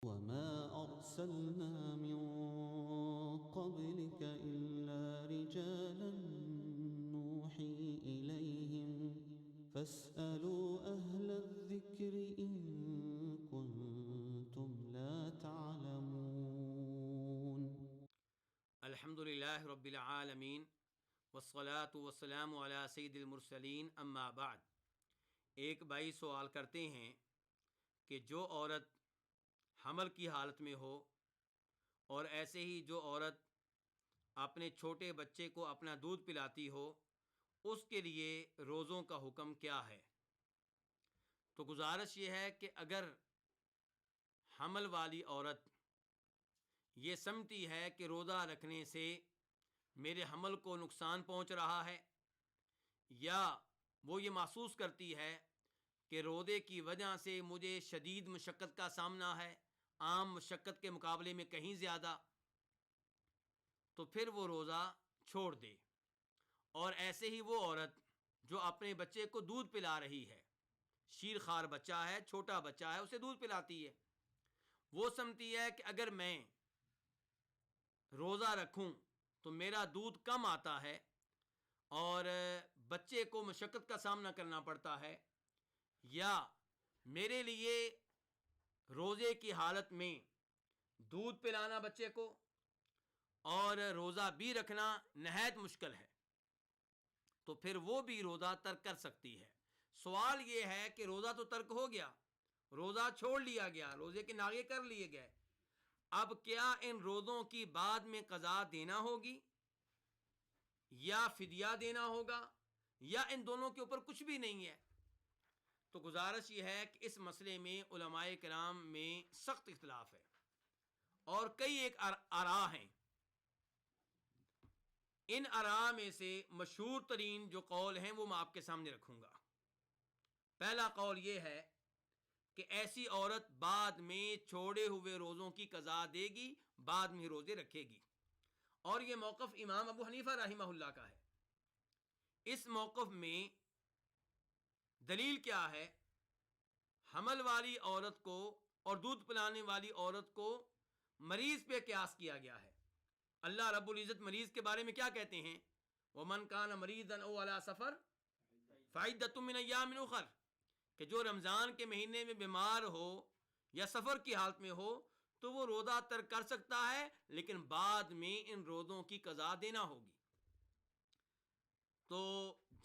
وما أرسلنا من قبلك إلا رجالا نوحي إليهم فاسألوا أهل الذكر إن كنتم لا تعلمون۔ الحمد للہ رب العالمین والصلاة والسلام علی سید المرسلین، اما بعد۔ ایک بھائی سوال کرتے ہیں کہ جو عورت حمل کی حالت میں ہو اور ایسے ہی جو عورت اپنے چھوٹے بچے کو اپنا دودھ پلاتی ہو، اس کے لیے روزوں کا حکم کیا ہے؟ تو گزارش یہ ہے کہ اگر حمل والی عورت یہ سمجھتی ہے کہ روزہ رکھنے سے میرے حمل کو نقصان پہنچ رہا ہے، یا وہ یہ محسوس کرتی ہے کہ روزے کی وجہ سے مجھے شدید مشقت کا سامنا ہے، عام مشقت کے مقابلے میں کہیں زیادہ، تو پھر وہ روزہ چھوڑ دے۔ اور ایسے ہی وہ عورت جو اپنے بچے کو دودھ پلا رہی ہے، شیر خوار بچہ ہے، چھوٹا بچہ ہے، اسے دودھ پلاتی ہے، وہ سمجھتی ہے کہ اگر میں روزہ رکھوں تو میرا دودھ کم آتا ہے اور بچے کو مشقت کا سامنا کرنا پڑتا ہے، یا میرے لیے روزے کی حالت میں دودھ پلانا بچے کو اور روزہ بھی رکھنا نہایت مشکل ہے، تو پھر وہ بھی روزہ ترک کر سکتی ہے۔ سوال یہ ہے کہ روزہ تو ترک ہو گیا، روزہ چھوڑ لیا گیا، روزے کے ناغے کر لیے گئے، اب کیا ان روزوں کی بعد میں قضا دینا ہوگی یا فدیہ دینا ہوگا، یا ان دونوں کے اوپر کچھ بھی نہیں ہے؟ تو گزارش یہ ہے کہ اس مسئلے میں علماء کرام میں سخت اختلاف ہے اور کئی ایک آراء ہیں۔ ان آراء میں سے مشہور ترین جو قول ہیں وہ میں آپ کے سامنے رکھوں گا۔ پہلا قول یہ ہے کہ ایسی عورت بعد میں چھوڑے ہوئے روزوں کی قضا دے گی، بعد میں روزے رکھے گی، اور یہ موقف امام ابو حنیفہ رحمہ اللہ کا ہے۔ اس موقف میں دلیل کیا ہے؟ حمل والی عورت کو اور دودھ پلانے والی عورت کو مریض پہ قیاس کیا گیا ہے۔ اللہ رب العزت مریض کے بارے میں کیا کہتے ہیں؟ وَمَنْ كَانَ مَرِيضًا أَوْ عَلَى سَفَرٍ فَعِدَّةٌ مِّنْ أَيَّامٍ أُخَرَ، کہ جو رمضان کے مہینے میں بیمار ہو یا سفر کی حالت میں ہو تو وہ روزہ ترک کر سکتا ہے، لیکن بعد میں ان روزوں کی قضا دینا ہوگی۔ تو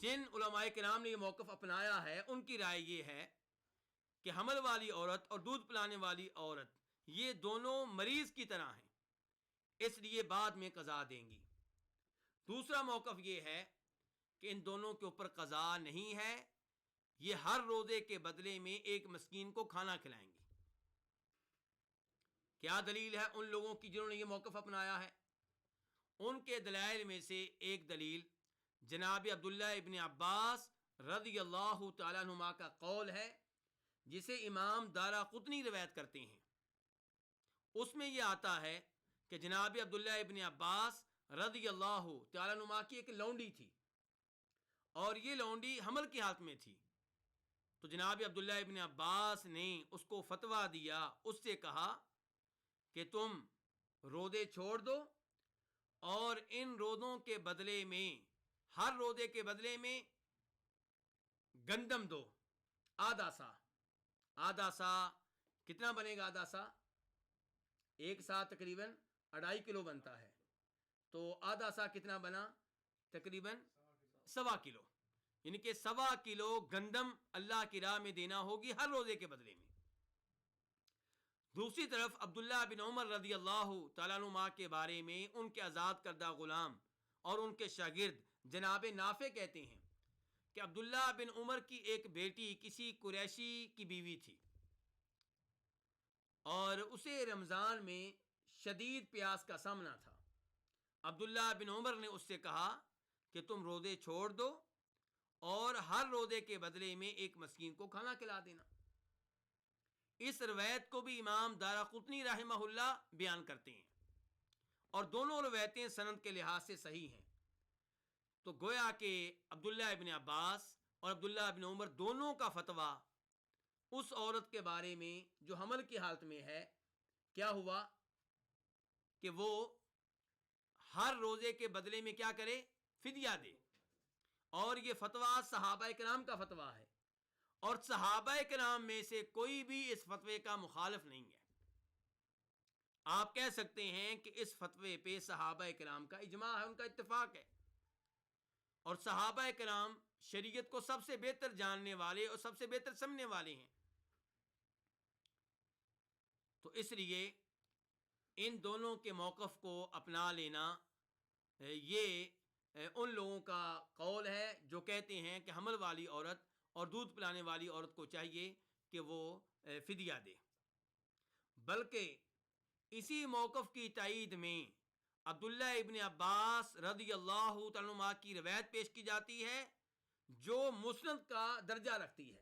جن علماء کرام نے یہ موقف اپنایا ہے ان کی رائے یہ ہے کہ حمل والی عورت اور دودھ پلانے والی عورت یہ دونوں مریض کی طرح ہیں، اس لیے بعد میں قضا دیں گی۔ دوسرا موقف یہ ہے کہ ان دونوں کے اوپر قضا نہیں ہے، یہ ہر روزے کے بدلے میں ایک مسکین کو کھانا کھلائیں گی۔ کیا دلیل ہے ان لوگوں کی جنہوں نے یہ موقف اپنایا ہے؟ ان کے دلائل میں سے ایک دلیل جناب عبداللہ ابن عباس رضی اللہ تعالیٰ عنہما کا قول ہے، جسے امام دارقطنی روایت کرتے ہیں۔ اس میں یہ آتا ہے کہ جناب عبداللہ ابن عباس رضی اللہ تعالیٰ عنہما کی ایک لونڈی تھی، اور یہ لونڈی حمل کی حالت میں تھی، تو جناب عبداللہ ابن عباس نے اس کو فتویٰ دیا، اس سے کہا کہ تم روزے چھوڑ دو اور ان روزوں کے بدلے میں، ہر روزے کے بدلے میں گندم دو، آدھا سا۔ آدھا سا کتنا بنے گا؟ آدھا سا ایک سا تقریباً 2.5 کلو بنتا ہے، تو آدھا سا کتنا بنا؟ تقریباً 1.25 کلو، یعنی کہ 1.25 کلو گندم اللہ کی راہ میں دینا ہوگی ہر روزے کے بدلے میں۔ دوسری طرف عبداللہ بن عمر رضی اللہ تعالیٰ عنہما کے بارے میں ان کے آزاد کردہ غلام اور ان کے شاگرد جناب نافع کہتے ہیں کہ عبداللہ بن عمر کی ایک بیٹی کسی قریشی کی بیوی تھی، اور اسے رمضان میں شدید پیاس کا سامنا تھا۔ عبداللہ بن عمر نے اس سے کہا کہ تم روزے چھوڑ دو اور ہر روزے کے بدلے میں ایک مسکین کو کھانا کھلا دینا۔ اس روایت کو بھی امام دارقطنی رحمہ اللہ بیان کرتے ہیں، اور دونوں روایتیں سند کے لحاظ سے صحیح ہیں۔ تو گویا کہ عبداللہ ابن عباس اور عبداللہ ابن عمر دونوں کا فتویٰ اس عورت کے بارے میں جو حمل کی حالت میں ہے کیا ہوا کہ وہ ہر روزے کے بدلے میں کیا کرے؟ فدیہ دے. اور یہ فتویٰ صحابہ کرام کا فتویٰ ہے، اور صحابہ کرام میں سے کوئی بھی اس فتوے کا مخالف نہیں ہے. آپ کہہ سکتے ہیں کہ اس فتوے پہ صحابہ کرام کا اجماع ہے، ان کا اتفاق ہے، اور صحابہ کرام شریعت کو سب سے بہتر جاننے والے اور سب سے بہتر سمجھنے والے ہیں. تو اس لیے ان دونوں کے موقف کو اپنا لینا یہ ان لوگوں کا قول ہے جو کہتے ہیں کہ حمل والی عورت اور دودھ پلانے والی عورت کو چاہیے کہ وہ فدیہ دے. بلکہ اسی موقف کی تائید میں عبداللہ ابن عباس رضی اللہ تعالیٰ عنہ کی روایت پیش کی جاتی ہے جو مسند کا درجہ رکھتی ہے،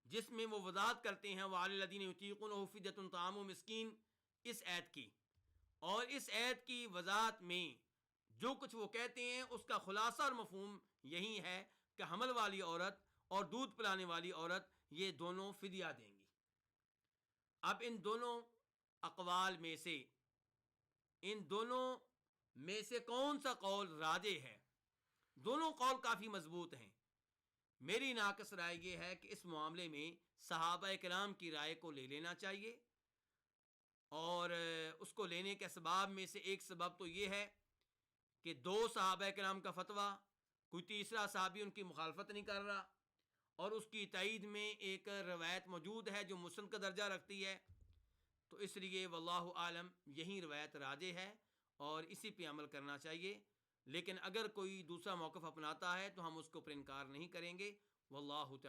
جس میں وہ وضاحت کرتے ہیں وَعَلَى الَّذِينَ يُطِيقُونَهُ فِدْيَةٌ طَعَامُ مِسْكِينٍ، اس آیت کی. اور اس آیت کی وضاحت میں جو کچھ وہ کہتے ہیں اس کا خلاصہ اور مفہوم یہی ہے کہ حمل والی عورت اور دودھ پلانے والی عورت یہ دونوں فدیہ دیں گی. اب ان دونوں اقوال میں سے کون سا قول راجح ہے؟ دونوں قول کافی مضبوط ہیں. میری ناقص رائے یہ ہے کہ اس معاملے میں صحابہ کرام کی رائے کو لے لینا چاہیے، اور اس کو لینے کے اسباب میں سے ایک سبب تو یہ ہے کہ دو صحابہ کرام کا فتویٰ، کوئی تیسرا صحابی ان کی مخالفت نہیں کر رہا، اور اس کی تائید میں ایک روایت موجود ہے جو مسند کا درجہ رکھتی ہے. تو اس لیے واللہ عالم یہی روایت راجح ہے اور اسی پہ عمل کرنا چاہیے. لیکن اگر کوئی دوسرا موقف اپناتا ہے تو ہم اس کو پر انکار نہیں کریں گے. واللہ تعالی